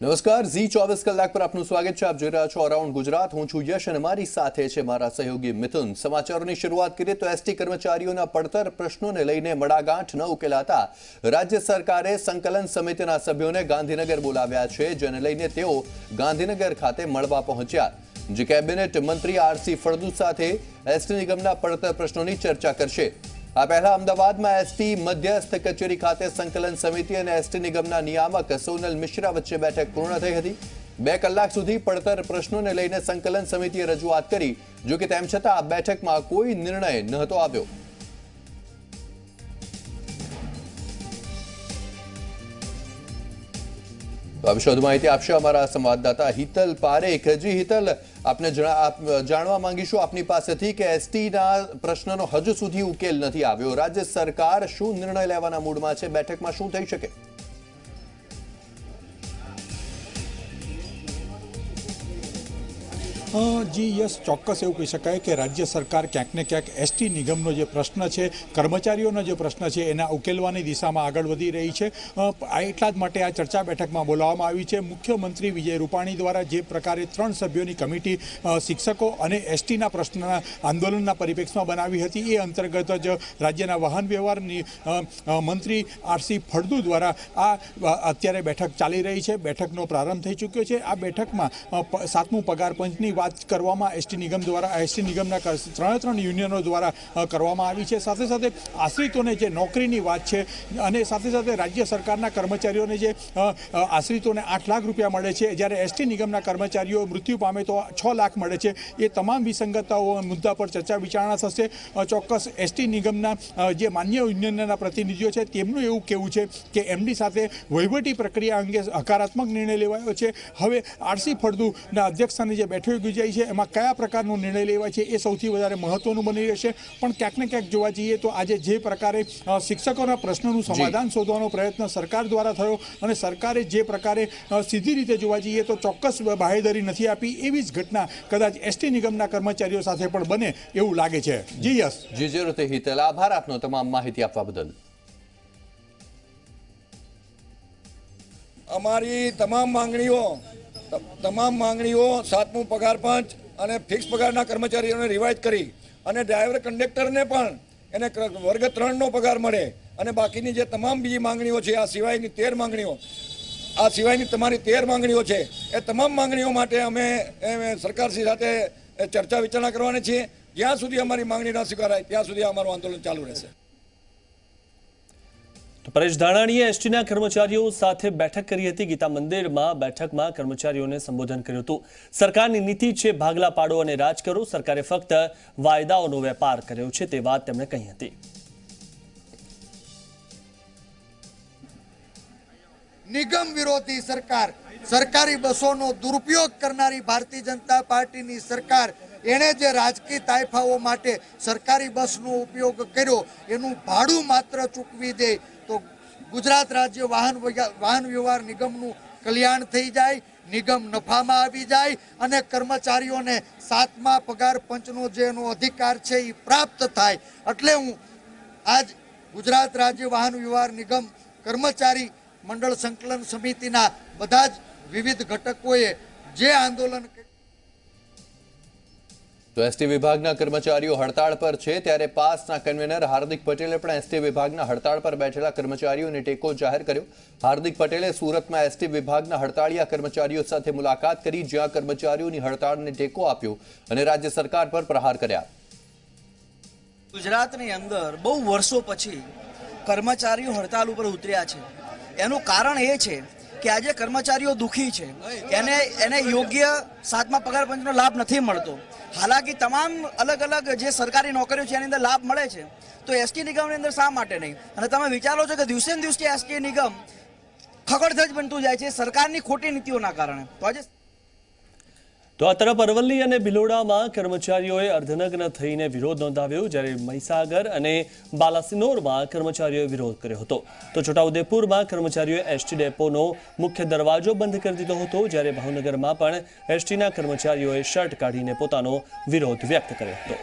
નમસ્કાર ઝી 24 કલાક પર આપનું સ્વાગત છે। આપ જોઈ રહ્યા છો અરાઉન્ડ ગુજરાત। હું છું યશ અને મારી સાથે છે મારા સહયોગી મિથુન। સમાચારોની શરૂઆત કરીએ તો એસટી કર્મચારીઓના પડતર પ્રશ્નોને લઈને મડાગાંઠ ન ઉકેલાતા રાજ્ય સરકારે સંકલન સમિતિના સભ્યોને ગાંધીનગર બોલાવ્યા છે, જેને લઈને તેઓ ગાંધીનગર ખાતે મળવા પહોંચ્યા, જે કેબિનેટ મંત્રી આરસી ફળદુ સાથે એસટી નિગમના પડતર પ્રશ્નોની ચર્ચા કરશે। આ પહેલા અમદાવાદમાં એસટી મધ્યસ્થ કચેરી ખાતે સંકલન સમિતિ અને એસટી નિગમના નિયામક સોનલ મિશ્રા વચ્ચે બેઠક પૂર્ણ થઈ હતી। 2 કલાક સુધી પડતર પ્રશ્નોને લઈને સંકલન સમિતિએ રજૂઆત કરી, જો કે તેમ છતાં આ બેઠકમાં કોઈ નિર્ણય નહોતો આવ્યો। તો આ વિશે વધુ માહિતી આપશે અમારા સંવાદદાતા હિતલ પારેખ। જી હિતલ, આપને જાણવા માંગીશું આપની પાસેથી કે એસટીના પ્રશ્નનો હજુ સુધી ઉકેલ નથી આવ્યો। રાજ્ય સરકાર શું નિર્ણય લેવાના મૂડમાં છે? બેઠકમાં શું થઈ શકે? जी यस, ચોક્કસ એવું કહી શકાય કે રાજ્ય સરકાર ક્યાંક ને ક્યાંક એસટી નિગમનો જે પ્રશ્ન છે, કર્મચારીઓનો જે પ્રશ્ન છે, એના ઉકેલવાની દિશામાં આગળ વધી રહી છે। એટલા જ માટે આ ચર્ચા બેઠકમાં બોલાવવામાં આવી છે। મુખ્યમંત્રી વિજય રૂપાણી દ્વારા જે પ્રકારે 3 સભ્યોની કમિટી શિક્ષકો અને એસટીના પ્રશ્નના આંદોલનના પરિપ્રેક્ષમાં બનાવી હતી, એ અંતર્ગત જ રાજ્યના વાહન વ્યવહારની મંત્રી આરસી ફળદુ દ્વારા આ અત્યારે બેઠક ચાલી રહી છે। બેઠકનો પ્રારંભ થઈ ચૂક્યો છે। આ બેઠકમાં 7મું પગાર પંચની વાત કરવામાં એસટી નિગમ દ્વારા એસટી નિગમના 3 યુનિયનો દ્વારા કરવામાં આવી છે। સાથે સાથે આશ્રિતોને જે નોકરીની વાત છે અને સાથે સાથે રાજ્ય સરકારના કર્મચારીઓને જે આશ્રિતોને 8 લાખ રૂપિયા મળે છે, જ્યારે એસટી નિગમના કર્મચારીઓ મૃત્યુ પામે તો 6 લાખ મળે છે, એ તમામ વિસંગતતાઓ મુદ્દા પર ચર્ચા વિચારણા થશે। ચોક્કસ એસટી નિગમના જે માન્ય યુનિયનના પ્રતિનિધિઓ છે તેમનું એવું કહેવું છે કે એમની સાથે વહીવટી પ્રક્રિયા અંગે હકારાત્મક નિર્ણય લેવાયો છે। હવે આરસી ફળદુના અધ્યક્ષસ્થાને જે બેઠક યોજાઈ છે એમાં કયા પ્રકારનો નિર્ણય લેવાય છે એ સૌથી વધારે મહત્વનું બની રહેશે। પણ ક્યાંક ને ક્યાંક જોવા જઈએ તો આજે જે પ્રકારે શિક્ષકોના પ્રશ્નોનું સમાધાન શોધવાનો પ્રયત્ન સરકાર દ્વારા થયો અને સરકારે જે પ્રકારે સીધી રીતે જોવા જઈએ તો ચોક્કસ બાહેધરી નથી આપી, એવી જ ઘટના કદાચ એસટી નિગમના કર્મચારીઓ સાથે પણ બને એવું લાગે છે। જી યસ, જી જરૂર હિતલ, આભાર આપનો તમામ માહિતી આપવા બદલ। અમારી તમામ માંગણીઓ 7મું પગાર પંચ અને ફિક્સ પગારના કર્મચારીઓને રિવાઇઝ કરી અને ડ્રાઈવર કંડક્ટરને પણ એને વર્ગ 3નો પગાર મળે અને બાકીની જે તમામ બીજી માંગણીઓ છે, આ સિવાયની 13 માંગણીઓ છે, એ તમામ માંગણીઓ માટે અમે સરકારશ્રી સાથે ચર્ચા વિચારણા કરવાની છીએ। જ્યાં સુધી અમારી માંગણી ન સ્વીકારાય ત્યાં સુધી અમારું આંદોલન ચાલુ રહેશે। તો પરેશ ધાનાણીએ એસટીના કર્મચારીઓ સાથે બેઠક કરી હતી। ગીતા મંદિરમાં બેઠકમાં કર્મચારીઓને સંબોધન કર્યું હતું। સરકારની નીતિ છે ભાગલા પાડો અને રાજ કરો, સરકારે ફક્ત વાયદાઓનો વેપાર કર્યો છે, તે વાત તેમણે કહી હતી। નિગમ વિરોધી સરકાર, સરકારી બસોનો દુરુપયોગ કરનારી ભારતીય જનતા પાર્ટીની સરકાર, એણે જે રાજકીય તાઇફાઓ માટે સરકારી બસનો ઉપયોગ કર્યો એનું ભાડું માત્ર ચૂકવી દે તો ગુજરાત રાજ્ય વાહન વ્યવહાર નિગમનું કલ્યાણ થઈ જાય, નિગમ નફામાં આવી જાય અને કર્મચારીઓને 7મા પગાર પંચનો જે એનો અધિકાર છે એ પ્રાપ્ત થાય। એટલે હું આજ ગુજરાત રાજ્ય વાહન વ્યવહાર નિગમ કર્મચારી મંડળ સંકલન સમિતિના બધા જ વિવિધ ઘટકોએ જે આંદોલન તો એસટી વિભાગના કર્મચારીઓ હડતાળ પર છે, ત્યારે પાસના કન્વીનર હાર્દિક પટેલે પણ એસટી વિભાગના હડતાળ પર બેઠેલા કર્મચારીઓને ટેકો જાહેર કર્યો। હાર્દિક પટેલે સુરતમાં એસટી વિભાગના હડતાળિયા કર્મચારીઓ સાથે મુલાકાત કરી, જ્યાં કર્મચારીઓની હડતાળને ટેકો આપ્યો અને રાજ્ય સરકાર પર પ્રહાર કર્યા। ગુજરાતની અંદર બહુ વર્ષો પછી કર્મચારીઓ હડતાળ ઉપર ઉતર્યા છે। એનું કારણ એ છે કે આજે કર્મચારીઓ દુઃખી છે, એને યોગ્ય 7મા પગાર પંચનો લાભ નથી મળતો। હાલાકી તમામ અલગ અલગ જે સરકારી નોકરીઓ છે એની અંદર લાભ મળે છે, તો એસટી નિગમની અંદર શા માટે નહીં? અને તમે વિચારો છો કે દિવસે ને દિવસે એસટી નિગમ ખગડધજ બનતું જાય છે સરકારની ખોટી નીતિઓના કારણે। તો આજે તો આ તરફ અરવલ્લી અને ભિલોડામાં કર્મચારીઓએ અર્ધનગ્ન થઈને વિરોધ નોંધાવ્યો, જ્યારે મહીસાગર અને બાલાસિનોરમાં કર્મચારીઓએ વિરોધ કર્યો હતો। તો છોટાઉદેપુરમાં કર્મચારીઓએ એસટી ડેપોનો મુખ્ય દરવાજો બંધ કરી દીધો હતો, જ્યારે ભાવનગરમાં પણ એસટીના કર્મચારીઓએ શર્ટ કાઢીને પોતાનો વિરોધ વ્યક્ત કર્યો હતો।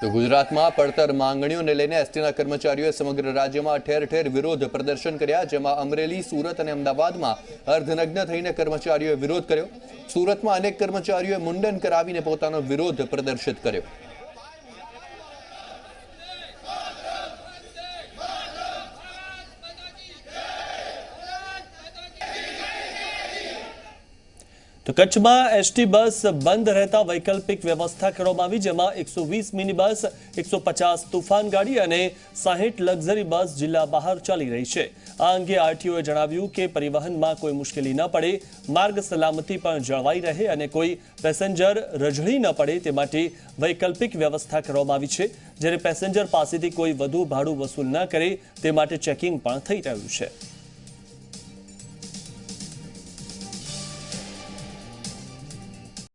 તો ગુજરાતમાં પડતર માંગણીઓને લઈને એસટીના કર્મચારીઓએ સમગ્ર રાજ્યમાં ઠેર ઠેર વિરોધ પ્રદર્શન કર્યા, જેમાં અમરેલી, સુરત અને અમદાવાદમાં અર્ધનગ્ન થઈને કર્મચારીઓએ વિરોધ કર્યો. સુરતમાં અનેક કર્મચારીઓએ મુંડન કરાવીને પોતાનો વિરોધ પ્રદર્શિત કર્યો. તો કચ્છમાં એસટી બસ બંધ રહેતા વૈકલ્પિક વ્યવસ્થા કરવામાં આવી, જેમાં 120 મિની બસ, 150 તુફાન ગાડી અને 60 લક્ઝરી બસ જિલ્લા બહાર ચાલી રહી છે. આ અંગે આરટીઓએ જણાવ્યું કે પરિવહનમાં કોઈ મુશ્કેલી ન પડે, માર્ગ સલામતી પણ જળવાઈ રહે અને કોઈ પેસેન્જર રઝળી ન પડે તે માટે વૈકલ્પિક વ્યવસ્થા કરવામાં આવી છે. જ્યારે પેસેન્જર પાસેથી કોઈ વધુ ભાડું વસૂલ ન કરે તે માટે ચેકિંગ પણ થઈ રહ્યું છે.